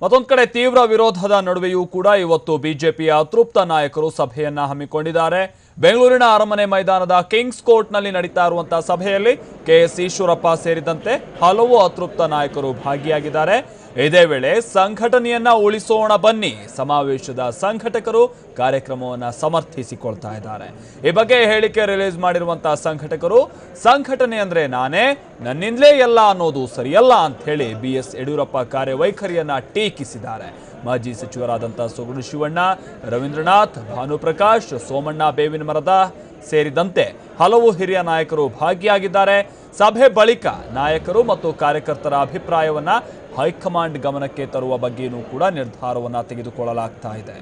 ಮತ್ತೊಂದು ಕಡೆ ತೀವ್ರ ವಿರೋಧದ ನಡುವೆಯೂ ಕೂಡ ಇವತ್ತು ಬಿಜೆಪಿಯ ಅತೃಪ್ತ ನಾಯಕರು ಸಭೆಯನ್ನ ಹಮ್ಮಿಕೊಂಡಿದ್ದಾರೆ. ಬೆಂಗಳೂರಿನ ಅರಮನೆ ಮೈದಾನದ ಕಿಂಗ್ಸ್ ಕೋರ್ಟ್ನಲ್ಲಿ ನಡೀತಾ ಇರುವಂತಹ ಸಭೆಯಲ್ಲಿ ಕೆಎಸ್ ಈಶ್ವರಪ್ಪ ಸೇರಿದಂತೆ ಹಲವು ಅತೃಪ್ತ ನಾಯಕರು ಭಾಗಿಯಾಗಿದ್ದಾರೆ. ಇದೇ ವೇಳೆ ಸಂಘಟನೆಯನ್ನ ಉಳಿಸೋಣ ಬನ್ನಿ ಸಮಾವೇಶದ ಸಂಘಟಕರು ಕಾರ್ಯಕ್ರಮವನ್ನು ಸಮರ್ಥಿಸಿಕೊಳ್ತಾ ಇದ್ದಾರೆ. ಈ ಬಗ್ಗೆ ಹೇಳಿಕೆ ರಿಲೀಸ್ ಮಾಡಿರುವಂತಹ ಸಂಘಟಕರು ಸಂಘಟನೆ ಅಂದ್ರೆ ನಾನೇ, ನನ್ನಿಂದಲೇ ಎಲ್ಲ ಅನ್ನೋದು ಸರಿಯಲ್ಲ ಅಂತ ಹೇಳಿ ಬಿಎಸ್ ಯಡಿಯೂರಪ್ಪ ಕಾರ್ಯವೈಖರಿಯನ್ನ ಟೀಕಿಸಿದ್ದಾರೆ. ಮಾಜಿ ಸಚಿವರಾದಂತಹ ಸೊಗಡು ಶಿವಣ್ಣ, ರವೀಂದ್ರನಾಥ್, ಭಾನುಪ್ರಕಾಶ್, ಸೋಮಣ್ಣ ಬೇವಿನ ಮರದ ಸೇರಿದಂತೆ ಹಲವು ಹಿರಿಯ ನಾಯಕರು ಭಾಗಿಯಾಗಿದ್ದಾರೆ. ಸಭೆ ಬಳಿಕ ನಾಯಕರು ಮತ್ತು ಕಾರ್ಯಕರ್ತರ ಅಭಿಪ್ರಾಯವನ್ನ ಹೈಕಮಾಂಡ್ ಗಮನಕ್ಕೆ ತರುವ ಬಗ್ಗೆಯೂ ಕೂಡ ನಿರ್ಧಾರವನ್ನ ತೆಗೆದುಕೊಳ್ಳಲಾಗ್ತಾ ಇದೆ.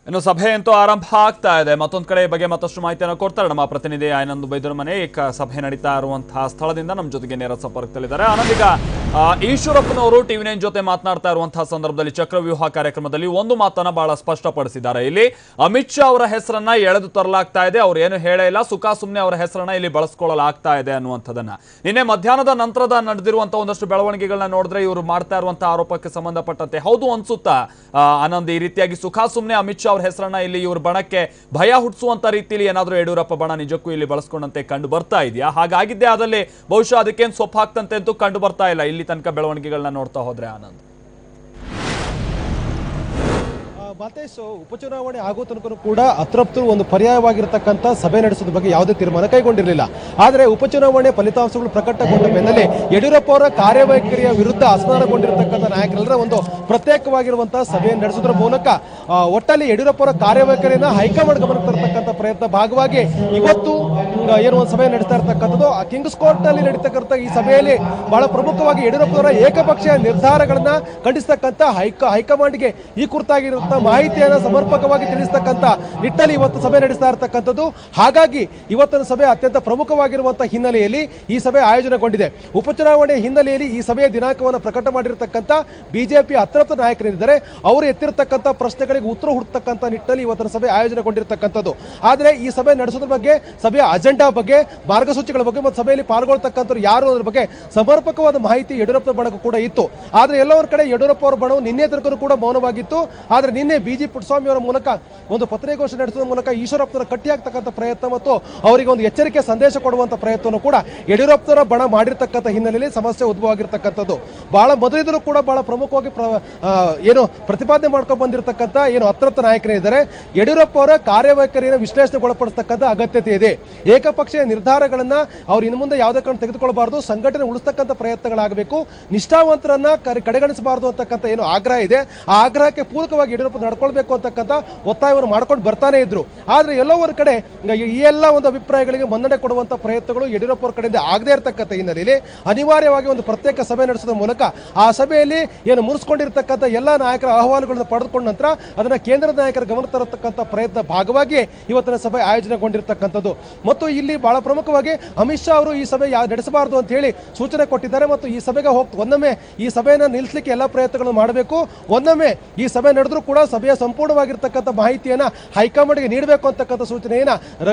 ಇನ್ನು ಸಭೆ ಅಂತೂ ಆರಂಭ ಆಗ್ತಾ ಇದೆ. ಮತ್ತೊಂದು ಕಡೆ ಬಗ್ಗೆ ಮತ್ತಷ್ಟು ಮಾಹಿತಿಯನ್ನು ಕೊಡ್ತಾರೆ ನಮ್ಮ ಪ್ರತಿನಿಧಿ ಆನಂದ್ ಬೈದೂರು ಮನೆ. ಸಭೆ ನಡೀತಾ ಇರುವಂತಹ ಸ್ಥಳದಿಂದ ನಮ್ಮ ಜೊತೆಗೆ ನೇರ ಸಂಪರ್ಕದಲ್ಲಿದ್ದಾರೆ. ಆನಂದ್, ಈಗ ಈಶ್ವರಪ್ಪನವರು ಟಿವಿ9 ಜೊತೆ ಮಾತನಾಡ್ತಾ ಇರುವಂತಹ ಸಂದರ್ಭದಲ್ಲಿ ಚಕ್ರವ್ಯೂಹ ಕಾರ್ಯಕ್ರಮದಲ್ಲಿ ಒಂದು ಮಾತನ್ನ ಬಹಳ ಸ್ಪಷ್ಟಪಡಿಸಿದ್ದಾರೆ. ಇಲ್ಲಿ ಅಮಿತ್ ಶಾ ಅವರ ಹೆಸರನ್ನ ಎಳೆದು ತರಲಾಗ್ತಾ ಇದೆ, ಅವ್ರು ಏನು ಹೇಳೇ ಇಲ್ಲ, ಸುಮ್ಮನೆ ಅವರ ಹೆಸರನ್ನ ಇಲ್ಲಿ ಬಳಸ್ಕೊಳ್ಳಲಾಗ್ತಾ ಇದೆ ಅನ್ನುವಂಥದ್ದನ್ನ ನಿನ್ನೆ ಮಧ್ಯಾಹ್ನದ ನಂತರದ ನಡೆದಿರುವಂತಹ ಒಂದಷ್ಟು ಬೆಳವಣಿಗೆಗಳನ್ನ ನೋಡಿದ್ರೆ ಇವರು ಮಾಡ್ತಾ ಇರುವಂತಹ ಆರೋಪಕ್ಕೆ ಸಂಬಂಧಪಟ್ಟಂತೆ ಹೌದು ಅನ್ಸುತ್ತಾ ಆನಂದ್? ಈ ರೀತಿಯಾಗಿ ಸುಮ್ಮನೆ ಅಮಿತ್ ಶಾ ಹೆಸರನ್ನ ಇಲ್ಲಿ ಇವರು ಬಣಕ್ಕೆ ಭಯ ಹುಟ್ಟಿಸುವಂತ ರೀತಿಯಲ್ಲಿ ಏನಾದರೂ ಯಡಿಯೂರಪ್ಪ ಬಣ ನಿಜಕ್ಕೂ ಇಲ್ಲಿ ಬಳಸ್ಕೊಂಡಂತೆ ಕಂಡು ಬರ್ತಾ ಇದೆಯಾ? ಹಾಗಾಗಿದ್ದೇ ಆದಲ್ಲಿ ಬಹುಶಃ ಅದಕ್ಕೇನು ಸೊಪ್ಪು ಹಾಕ್ತಂತೆ ಅಂತೂ ಕಂಡು ಬರ್ತಾ ಇಲ್ಲ ಇಲ್ಲಿ ತನಕ ಬೆಳವಣಿಗೆಗಳನ್ನ ನೋಡ್ತಾ ಹೋದ್ರೆ ಆನಂದ್. ಮಾತೇಶ್, ಉಪಚುನಾವಣೆ ಆಗೋ ತನಕ ಕೂಡ ಅತೃಪ್ತರು ಒಂದು ಪರ್ಯಾಯವಾಗಿರತಕ್ಕಂಥ ಸಭೆ ನಡೆಸೋದ್ರ ಬಗ್ಗೆ ಯಾವುದೇ ತೀರ್ಮಾನ ಕೈಗೊಂಡಿರಲಿಲ್ಲ. ಆದರೆ ಉಪಚುನಾವಣೆ ಫಲಿತಾಂಶಗಳು ಪ್ರಕಟಗೊಂಡ ಬೆನ್ನಲ್ಲೇ ಯಡಿಯೂರಪ್ಪ ಅವರ ಕಾರ್ಯವೈಖರಿಯ ವಿರುದ್ಧ ಅಸಮಾಧಾನಗೊಂಡಿರತಕ್ಕಂಥ ನಾಯಕರೆಲ್ಲರ ಒಂದು ಪ್ರತ್ಯೇಕವಾಗಿರುವಂತಹ ಸಭೆಯನ್ನು ನಡೆಸೋದ್ರ ಮೂಲಕ ಒಟ್ಟಲ್ಲಿ ಯಡಿಯೂರಪ್ಪ ಅವರ ಕಾರ್ಯವೈಖರಿಯನ್ನು ಹೈಕಮಾಂಡ್ ಗಮನಕ್ಕೆ ತರತಕ್ಕಂಥ ಪ್ರಯತ್ನ ಭಾಗವಾಗಿ ಇವತ್ತು ಏನು ಒಂದು ಸಭೆ ನಡೆಸ್ತಾ ಇರತಕ್ಕಂಥದ್ದು. ಕಿಂಗ್ಸ್ ಕೋರ್ಟ್ ನಲ್ಲಿ ನಡೀತಕ್ಕಂಥ ಈ ಸಭೆಯಲ್ಲಿ ಬಹಳ ಪ್ರಮುಖವಾಗಿ ಯಡಿಯೂರಪ್ಪ ಅವರ ಏಕಪಕ್ಷೀಯ ನಿರ್ಧಾರಗಳನ್ನ ಖಂಡಿಸತಕ್ಕಂಥ ಹೈಕಮಾಂಡ್ಗೆ ಈ ಕುರಿತಾಗಿರುವಂತಹ ಮಾಹಿತಿಯನ್ನು ಸಮರ್ಪಕವಾಗಿ ತಿಳಿಸತಕ್ಕಂಥ ನಿಟ್ಟಲ್ಲಿ ಇವತ್ತು ಸಭೆ ನಡೆಸ್ತಾ ಇರತಕ್ಕಂಥದ್ದು. ಹಾಗಾಗಿ ಇವತ್ತಿನ ಸಭೆ ಅತ್ಯಂತ ಪ್ರಮುಖವಾಗಿರುವಂತಹ ಹಿನ್ನೆಲೆಯಲ್ಲಿ ಈ ಸಭೆ ಆಯೋಜನೆಗೊಂಡಿದೆ. ಉಪಚುನಾವಣೆ ಹಿನ್ನೆಲೆಯಲ್ಲಿ ಈ ಸಭೆಯ ದಿನಾಂಕವನ್ನು ಪ್ರಕಟ ಮಾಡಿರತಕ್ಕಂಥ ಬಿಜೆಪಿ ಅತೃಪ್ತ ನಾಯಕರೇನಿದ್ದಾರೆ ಅವರು ಎತ್ತಿರತಕ್ಕಂಥ ಪ್ರಶ್ನೆಗಳಿಗೆ ಉತ್ತರ ಹುಡುಕತಕ್ಕಂಥ ನಿಟ್ಟಲ್ಲಿ ಇವತ್ತಿನ ಸಭೆ ಆಯೋಜನೆಗೊಂಡಿರತಕ್ಕಂಥದ್ದು. ಆದರೆ ಈ ಸಭೆ ನಡೆಸೋದ್ರ ಬಗ್ಗೆ, ಸಭೆಯ ಅಜೆಂಡಾ ಬಗ್ಗೆ, ಮಾರ್ಗಸೂಚಿಗಳ ಬಗ್ಗೆ ಮತ್ತು ಸಭೆಯಲ್ಲಿ ಪಾಲ್ಗೊಳ್ತಕ್ಕಂಥವ್ರು ಯಾರು ಅನ್ನೋದ್ರ ಬಗ್ಗೆ ಸಮರ್ಪಕವಾದ ಮಾಹಿತಿ ಯಡಿಯೂರಪ್ಪ ಬಣಕ್ಕೂ ಕೂಡ ಇತ್ತು. ಆದರೆ ಎಲ್ಲವರ ಕಡೆ ಯಡಿಯೂರಪ್ಪ ಅವರ ಬಣವು ನಿನ್ನೆ ತನಕ ಕೂಡ ಮೌನವಾಗಿತ್ತು. ಆದರೆ ನಿನ್ನೆ ಬಿಜಿ ಪುಟ್ಟಸ್ವಾಮಿ ಅವರ ಮೂಲಕ ಒಂದು ಪತ್ರಿಕಾಗೋಷ್ಠಿ ನಡೆಸುವ ಮೂಲಕ ಈಶ್ವರಪ್ಪನ ಕಟ್ಟಿ ಹಾಕ್ತಕ್ಕಂಥ ಪ್ರಯತ್ನ ಮತ್ತು ಅವರಿಗೆ ಒಂದು ಎಚ್ಚರಿಕೆ ಸಂದೇಶ ಕೊಡುವಂತ ಪ್ರಯತ್ನವನ್ನು ಕೂಡ ಯಡಿಯೂರಪ್ಪನವರ ಬಣ ಮಾಡಿರ್ತಕ್ಕಂಥ ಹಿನ್ನೆಲೆಯಲ್ಲಿ ಸಮಸ್ಯೆ ಉದ್ಭವ ಆಗಿರ್ತಕ್ಕಂಥದ್ದು. ಬಹಳ ಮೊದಲಿದ್ರು ಕೂಡ ಬಹಳ ಪ್ರಮುಖವಾಗಿ ಏನು ಪ್ರತಿಪಾದನೆ ಮಾಡ್ಕೊಂಡು ಬಂದಿರತಕ್ಕಂಥ ಏನು ಅತೃಪ್ತ ನಾಯಕರಿದ್ದಾರೆ ಯಡಿಯೂರಪ್ಪ ಅವರ ಕಾರ್ಯವೈಖರಿಯನ್ನು ವಿಶ್ಲೇಷಣೆಗೊಳಪಡಿಸತಕ್ಕಂಥ ಅಗತ್ಯತೆ ಇದೆ. ಏಕಪಕ್ಷೀಯ ನಿರ್ಧಾರಗಳನ್ನ ಅವ್ರು ಇನ್ನು ಮುಂದೆ ಯಾವುದೇ ಕಾರಣ ತೆಗೆದುಕೊಳ್ಳಬಾರದು, ಸಂಘಟನೆ ಉಳಿಸ್ತಕ್ಕಂಥ ಪ್ರಯತ್ನಗಳಾಗಬೇಕು, ನಿಷ್ಠಾವಂತರನ್ನ ಕಡೆಗಣಿಸಬಾರದು ಅಂತಕ್ಕಂಥ ಏನು ಆಗ್ರಹ ಇದೆ ಆ ಆಗ್ರಹಕ್ಕೆ ಪೂರಕವಾಗಿ ಯಡಿಯೂರಪ್ಪ ನಡ್ಕೊಳ್ಬೇಕು ಅಂತಕ್ಕಂಥ ಒತ್ತಾಯವನ್ನು ಮಾಡ್ಕೊಂಡು ಬರ್ತಾನೆ ಇದ್ರು. ಆದ್ರೆ ಎಲ್ಲವರ ಕಡೆ ಈ ಎಲ್ಲ ಒಂದು ಅಭಿಪ್ರಾಯಗಳಿಗೆ ಮನ್ನಣೆ ಕೊಡುವಂತ ಪ್ರಯತ್ನಗಳು ಯಡಿಯೂರಪ್ಪ ಅವರ ಕಡೆಯಿಂದ ಆಗದೇ ಇರತಕ್ಕಂಥ ಹಿನ್ನೆಲೆಯಲ್ಲಿ ಅನಿವಾರ್ಯವಾಗಿ ಒಂದು ಪ್ರತ್ಯೇಕ ಸಭೆ ನಡೆಸೋದ್ರ ಮೂಲಕ ಆ ಸಭೆಯಲ್ಲಿ ಏನು ಮುರಿಸ್ಕೊಂಡಿರ್ತಕ್ಕಂಥ ಎಲ್ಲ ನಾಯಕರ ಅಹವಾಲುಗಳನ್ನು ಪಡೆದುಕೊಂಡ ನಂತರ ಅದನ್ನ ಕೇಂದ್ರದ ನಾಯಕರ ಗಮನ ತರತಕ್ಕಂಥ ಪ್ರಯತ್ನ ಭಾಗವಾಗಿ ಇವತ್ತಿನ ಸಭೆ ಆಯೋಜನೆಗೊಂಡಿರ್ತಕ್ಕಂಥದ್ದು. ಮತ್ತು ಇಲ್ಲಿ ಬಹಳ ಪ್ರಮುಖವಾಗಿ ಅಮಿತ್ ಶಾ ಅವರು ಈ ಸಭೆ ನಡೆಸಬಾರದು ಅಂತ ಹೇಳಿ ಸೂಚನೆ ಕೊಟ್ಟಿದ್ದಾರೆ. ಮತ್ತು ಈ ಸಭೆಗೆ ಒಂದೊಮ್ಮೆ ಈ ಸಭೆಯನ್ನು ನಿಲ್ಲಿಸಲಿಕ್ಕೆ ಎಲ್ಲ ಪ್ರಯತ್ನಗಳನ್ನು ಮಾಡಬೇಕು, ಒಂದೊಮ್ಮೆ ಈ ಸಭೆ ನಡೆದ್ರೂ ಕೂಡ ಸಭೆಯ ಸಂಪೂರ್ಣವಾಗಿರ್ತಕ್ಕಂಥ ಮಾಹಿತಿಯನ್ನ ಹೈಕಮಾಂಡ್ಗೆ ನೀಡಬೇಕು ಅಂತಕ್ಕಂಥ ಸೂಚನೆಯನ್ನ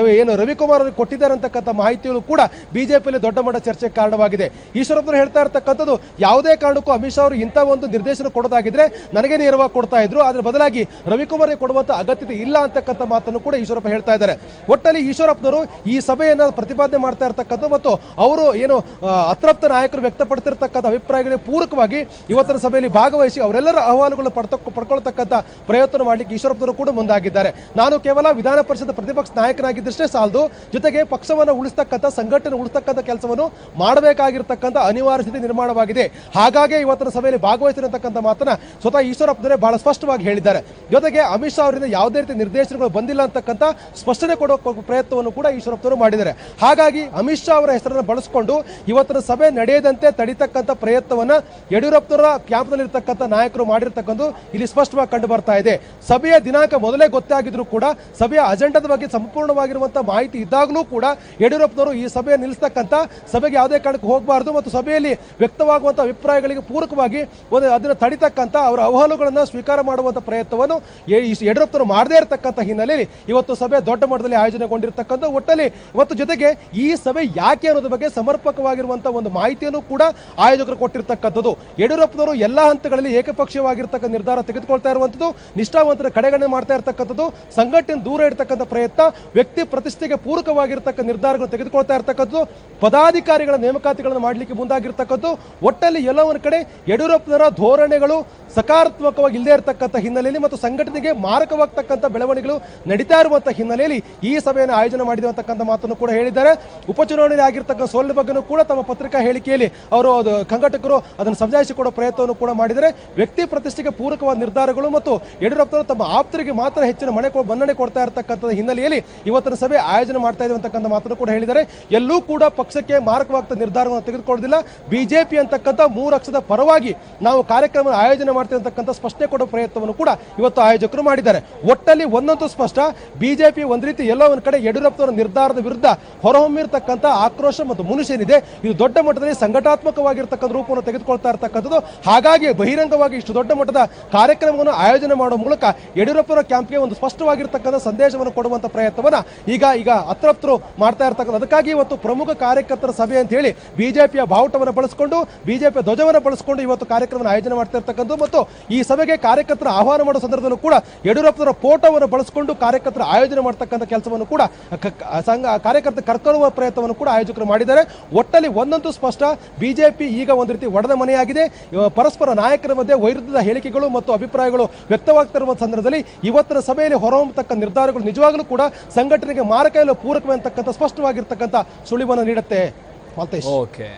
ರವಿಕುಮಾರ್ ಅವರಿಗೆ ಕೊಟ್ಟಿದ್ದಾರೆ ಅಂತಕ್ಕಂಥ ಮಾಹಿತಿಯೂ ಕೂಡ ಬಿಜೆಪಿಯಲ್ಲಿ ದೊಡ್ಡ ಮಟ್ಟ ಚರ್ಚೆಗೆ ಕಾರಣವಾಗಿದೆ. ಈಶ್ವರಪ್ಪರು ಹೇಳ್ತಾ ಇರತಕ್ಕಂಥದ್ದು ಯಾವುದೇ ಕಾರಣಕ್ಕೂ ಅಮಿತ್ ಶಾ ಅವರು ಇಂಥ ಒಂದು ನಿರ್ದೇಶನ ಕೊಡೋದಾಗಿದ್ರೆ ನನಗೆ ನೇರವಾಗಿ ಕೊಡ್ತಾ ಇದ್ರು, ಅದರ ಬದಲಾಗಿ ರವಿಕುಮಾರ್ಗೆ ಕೊಡುವಂತ ಅಗತ್ಯತೆ ಇಲ್ಲ ಅಂತಕ್ಕಂಥ ಮಾತನ್ನು ಕೂಡ ಈಶ್ವರಪ್ಪ ಹೇಳ್ತಾ ಇದ್ದಾರೆ. ಒಟ್ಟಲ್ಲಿ ಈಶ್ವರಪ್ಪನವರು ಈ ಸಭೆಯನ್ನ ಪ್ರತಿಪಾದನೆ ಮಾಡ್ತಾ ಇರತಕ್ಕಂಥ ಮತ್ತು ಅವರು ಏನು ಅತೃಪ್ತ ನಾಯಕರು ವ್ಯಕ್ತಪಡ್ತಿರ್ತಕ್ಕಂಥ ಅಭಿಪ್ರಾಯಗಳಿಗೆ ಪೂರಕವಾಗಿ ಇವತ್ತಿನ ಸಭೆಯಲ್ಲಿ ಭಾಗವಹಿಸಿ ಅವರೆಲ್ಲರ ಅಹವಾಲುಗಳನ್ನು ಪಡ್ಕೊಳ್ತಕ್ಕಂಥ ಪ್ರಯತ್ನ ಮಾಡಲಿಕ್ಕೆ ಈಶ್ವರಪ್ಪನವರು ಕೂಡ ಮುಂದಾಗಿದ್ದಾರೆ. ನಾನು ಕೇವಲ ವಿಧಾನ ಪರಿಷತ್ ಪ್ರತಿಪಕ್ಷ ನಾಯಕನಾಗಿದ್ದಷ್ಟೇ ಸಾಲದು, ಜೊತೆಗೆ ಪಕ್ಷವನ್ನು ಉಳಿಸ್ತಕ್ಕಂಥ, ಸಂಘಟನೆ ಉಳಿಸ್ತಕ್ಕಂಥ ಕೆಲಸವನ್ನು ಮಾಡಬೇಕಾಗಿರ್ತಕ್ಕಂಥ ಅನಿವಾರ್ಯ ಸ್ಥಿತಿ ನಿರ್ಮಾಣವಾಗಿದೆ. ಹಾಗಾಗಿ ಇವತ್ತಿನ ಸಭೆಯಲ್ಲಿ ಭಾಗವಹಿಸಿರತಕ್ಕಂಥ ಮಾತನ್ನ ಸ್ವತಃ ಈಶ್ವರಪ್ಪನವರೇ ಬಹಳ ಸ್ಪಷ್ಟವಾಗಿ ಹೇಳಿದ್ದಾರೆ. ಜೊತೆಗೆ ಅಮಿತ್ ಶಾ ಅವರಿಂದ ಯಾವುದೇ ರೀತಿ ನಿರ್ದೇಶನಗಳು ಬಂದಿಲ್ಲ ಅಂತಕ್ಕಂಥ ಸ್ಪಷ್ಟನೆ ಕೊಡುವ ಪ್ರಯತ್ನವನ್ನು ಕೂಡ ಈಶ್ವರಪ್ಪನವರು ಮಾಡಿದ್ದಾರೆ. ಹಾಗಾಗಿ ಅಮಿತ್ ಶಾ ಅವರ ಹೆಸರನ್ನು ಬಳಸಿಕೊಂಡು ಇವತ್ತಿನ ಸಭೆ ನಡೆಯದಂತೆ ತಡಿತಕ್ಕಂಥ ಪ್ರಯತ್ನವನ್ನ ಯಡಿಯೂರಪ್ಪನವರ ಕ್ಯಾಂಪ್ನಲ್ಲಿರ್ತಕ್ಕಂಥ ನಾಯಕರು ಮಾಡಿರ್ತಕ್ಕಂಥ ಇಲ್ಲಿ ಸ್ಪಷ್ಟವಾಗಿ ಕಂಡು ಬರ್ತಾ ಇದೆ. ಸಭೆಯ ದಿನಾಂಕ ಮೊದಲೇ ಗೊತ್ತಾಗಿದ್ರು ಕೂಡ ಸಭೆಯ ಅಜೆಂಡಾದ ಬಗ್ಗೆ ಸಂಪೂರ್ಣವಾಗಿರುವಂತಹ ಮಾಹಿತಿ ಇದ್ದಾಗಲೂ ಕೂಡ ಯಡಿಯೂರಪ್ಪನವರು ಈ ಸಭೆಯನ್ನು ನಿಲ್ಲಿಸ್ತಕ್ಕಂಥ, ಸಭೆಗೆ ಯಾವುದೇ ಕಾರಣಕ್ಕೆ ಹೋಗಬಾರದು ಮತ್ತು ಸಭೆಯಲ್ಲಿ ವ್ಯಕ್ತವಾಗುವಂತಹ ಅಭಿಪ್ರಾಯಗಳಿಗೆ ಪೂರಕವಾಗಿ ಅದನ್ನು ತಡಿತಕ್ಕಂಥ ಅವರ ಅಹವಾಲುಗಳನ್ನು ಸ್ವೀಕಾರ ಮಾಡುವಂಥ ಪ್ರಯತ್ನವನ್ನು ಯಡಿಯೂರಪ್ಪನವರು ಮಾಡದೇ ಇರತಕ್ಕಂಥ ಹಿನ್ನೆಲೆಯಲ್ಲಿ ಇವತ್ತು ಸಭೆ ದೊಡ್ಡ ಮಟ್ಟದಲ್ಲಿ ಆಯೋಜನೆಗೊಂಡಿರತಕ್ಕಂಥ ಒಟ್ಟಲ್ಲಿ ಇವತ್ತು ಜೊತೆಗೆ ಈ ಸಭೆ ಯಾಕೆ ಅನ್ನೋದ್ರ ಬಗ್ಗೆ ಸಮರ್ಪಕವಾಗಿರುವಂತಹ ಒಂದು ಮಾಹಿತಿಯನ್ನು ಕೂಡ ಆಯೋಜಕರು ಕೊಟ್ಟಿರ್ತಕ್ಕಂಥದ್ದು. ಯಡಿಯೂರಪ್ಪನವರು ಎಲ್ಲ ಹಂತಗಳಲ್ಲಿ ಏಕಪಕ್ಷೀಯವಾಗಿರ್ತಕ್ಕಂಥ ನಿರ್ಧಾರ ತೆಗೆದುಕೊಳ್ತಾ ಇರುವಂಥದ್ದು, ನಿಷ್ಠಾವಂತರ ಕಡೆಗಣನೆ ಮಾಡ್ತಾ ಇರತಕ್ಕಂಥದ್ದು, ಸಂಘಟನೆ ದೂರ ಇರತಕ್ಕಂಥ ಪ್ರಯತ್ನ, ವ್ಯಕ್ತಿ ಪ್ರತಿಷ್ಠೆಗೆ ಪೂರಕವಾಗಿರ್ತಕ್ಕಂಥ ನಿರ್ಧಾರಗಳನ್ನು ತೆಗೆದುಕೊಳ್ತಾ ಇರತಕ್ಕಂಥದ್ದು, ಪದಾಧಿಕಾರಿಗಳ ನೇಮಕಾತಿಗಳನ್ನು ಮಾಡಲಿಕ್ಕೆ ಮುಂದಾಗಿರ್ತಕ್ಕಂಥದ್ದು. ಒಟ್ಟಲ್ಲಿ ಎಲ್ಲವೊಂದು ಕಡೆ ಯಡಿಯೂರಪ್ಪನವರ ಧೋರಣೆಗಳು ಸಕಾರಾತ್ಮಕವಾಗಿ ಇಲ್ಲದೆ ಇರತಕ್ಕಂಥ ಹಿನ್ನೆಲೆಯಲ್ಲಿ ಮತ್ತು ಸಂಘಟನೆಗೆ ಮಾರಕವಾಗತಕ್ಕಂಥ ಬೆಳವಣಿಗೆಗಳು ನಡೀತಾ ಇರುವಂತಹ ಹಿನ್ನೆಲೆಯಲ್ಲಿ ಈ ಸಭೆಯನ್ನು ಆಯೋಜನೆ ಮಾಡಿದೆ ಅಂತಕ್ಕಂಥ ಮಾತನ್ನು ಕೂಡ ಹೇಳಿದ್ದಾರೆ. ಉಪಚುನಾವಣೆಯಲ್ಲಿ ಆಗಿರ್ತಕ್ಕಂಥ ಸೋಲಿನ ಬಗ್ಗೆನೂ ಕೂಡ ತಮ್ಮ ಪತ್ರಿಕಾ ಹೇಳಿಕೆಯಲ್ಲಿ ಅವರು ಸಂಘಟಕರು ಅದನ್ನು ಸಮಜಾಯಿಸಿಕೊಡುವ ಪ್ರಯತ್ನವನ್ನು ಕೂಡ ಮಾಡಿದರೆ, ವ್ಯಕ್ತಿ ಪ್ರತಿಷ್ಠೆಗೆ ಪೂರಕವಾದ ನಿರ್ಧಾರಗಳು ಮತ್ತು ಯಡಿಯೂರಪ್ಪನವರು ತಮ್ಮ ಆಪ್ತರಿಗೆ ಮಾತ್ರ ಹೆಚ್ಚಿನ ಮನ್ನಣೆ ಕೊಡ್ತಾ ಇರತಕ್ಕಂಥ ಹಿನ್ನೆಲೆಯಲ್ಲಿ ಇವತ್ತಿನ ಸಭೆ ಆಯೋಜನೆ ಮಾಡ್ತಾ ಇದೆ ಅಂತಕ್ಕಂಥ ಮಾತನ್ನು ಕೂಡ ಹೇಳಿದ್ದಾರೆ. ಎಲ್ಲೂ ಕೂಡ ಪಕ್ಷಕ್ಕೆ ಮಾರಕವಾಗ್ತ ನಿರ್ಧಾರವನ್ನು ತೆಗೆದುಕೊಳ್ಳೋದಿಲ್ಲ. ಬಿಜೆಪಿ ಅಂತಕ್ಕಂಥ 3 ಅಕ್ಷರದ ಪರವಾಗಿ ನಾವು ಕಾರ್ಯಕ್ರಮ ಆಯೋಜನೆ ಮಾಡ್ತೇವೆ ಅಂತಕ್ಕಂಥ ಸ್ಪಷ್ಟನೆ ಕೊಡುವ ಪ್ರಯತ್ನವನ್ನು ಕೂಡ ಇವತ್ತು ಆಯೋಜಕರು ಮಾಡಿದ್ದಾರೆ. ಒಟ್ಟಲ್ಲಿ ಒಂದಂತೂ ಸ್ಪಷ್ಟ, ಬಿಜೆಪಿ ಒಂದು ರೀತಿ ಎಲ್ಲೋ ಒಂದು ಕಡೆ ಯಡಿಯೂರಪ್ಪನವರ ನಿರ್ಧಾರದ ವಿರುದ್ಧ ಹೊರಹೊಮ್ಮಿರ್ತಕ್ಕಂಥ ಆಕ್ರೋಶ ಮತ್ತು ಮುನಿಸೇನಿದೆ, ಇದು ದೊಡ್ಡ ಮಟ್ಟದಲ್ಲಿ ಸಂಘಟಾತ್ಮಕವಾಗಿರ್ತಕ್ಕಂಥ ರೂಪವನ್ನು ತೆಗೆದುಕೊಳ್ತಾ ಇರತಕ್ಕಂಥದ್ದು. ಹಾಗಾಗಿ ಬಹಿರಂಗವಾಗಿ ಇಷ್ಟು ದೊಡ್ಡ ಮಟ್ಟದ ಕಾರ್ಯಕ್ರಮವನ್ನು ಆಯೋಜನೆ ಮಾಡುವ ಮೂಲಕ ಯಡಿಯೂರಪ್ಪನ ಕ್ಯಾಂಪ್ಗೆ ಒಂದು ಸ್ಪಷ್ಟವಾಗಿರ್ತಕ್ಕಂಥ ಸಂದೇಶವನ್ನು ಕೊಡುವಂತ ಪ್ರಯತ್ನವನ್ನ ಈಗ ಅತೃಪ್ತರು ಮಾಡ್ತಾ ಇರ್ತಕ್ಕಂಥ. ಅದಕ್ಕಾಗಿ ಇವತ್ತು ಪ್ರಮುಖ ಕಾರ್ಯಕರ್ತರ ಸಭೆ ಅಂತ ಹೇಳಿ ಬಿಜೆಪಿಯ ಬಾವುಟವನ್ನು ಬಳಸಿಕೊಂಡು, ಬಿಜೆಪಿಯ ಧ್ವಜವನ್ನು ಬಳಸಿಕೊಂಡು ಇವತ್ತು ಕಾರ್ಯಕ್ರಮ ಆಯೋಜನೆ ಮಾಡ್ತಾ ಇರ್ತಕ್ಕಂಥದ್ದು ಮತ್ತು ಈ ಸಭೆಗೆ ಕಾರ್ಯಕರ್ತರ ಆಹ್ವಾನ ಮಾಡುವ ಸಂದರ್ಭದಲ್ಲೂ ಕೂಡ ಯಡಿಯೂರಪ್ಪನವರ ಫೋಟೋವನ್ನು ಬಳಸಿಕೊಂಡು ಕಾರ್ಯಕರ್ತರ ಆಯೋಜನೆ ಮಾಡತಕ್ಕಂಥ ಕೆಲಸವನ್ನು ಕೂಡ ಕಾರ್ಯಕರ್ತ ಕರ್ಕೊಳ್ಳುವ ಪ್ರಯತ್ನವನ್ನು ಕೂಡ ಆಯೋಜಕರು ಮಾಡಿದ್ದಾರೆ. ಒಟ್ಟಲ್ಲಿ ಒಂದಂತೂ ಸ್ಪಷ್ಟ, ಬಿಜೆಪಿ ಈಗ ಒಂದು ರೀತಿ ಒಡೆದ ಮನೆಯಾಗಿದೆ. ಪರಸ್ಪರ ನಾಯಕರ ಮಧ್ಯೆ ವೈರುಧ್ಯದ ಹೇಳಿಕೆಗಳು ಮತ್ತು ಅಭಿಪ್ರಾಯಗಳು ವ್ಯಕ್ತವಾಗ್ತಿರುವ ಸಂದರ್ಭದಲ್ಲಿ ಇವತ್ತಿನ ಸಭೆಯಲ್ಲಿ ಹೊರಹೊಮ್ಮತಕ್ಕ ನಿರ್ಧಾರಗಳು ನಿಜವಾಗಲೂ ಕೂಡ ಸಂಘಟನೆಗೆ ಮಾರಕ ಪೂರಕವೇ ಅಂತಕ್ಕಂಥ ಸ್ಪಷ್ಟವಾಗಿರ್ತಕ್ಕಂಥ ಸುಳಿವನ್ನು ನೀಡುತ್ತೆ. ಮಾಲ್ತೇಶ್. ಓಕೆ.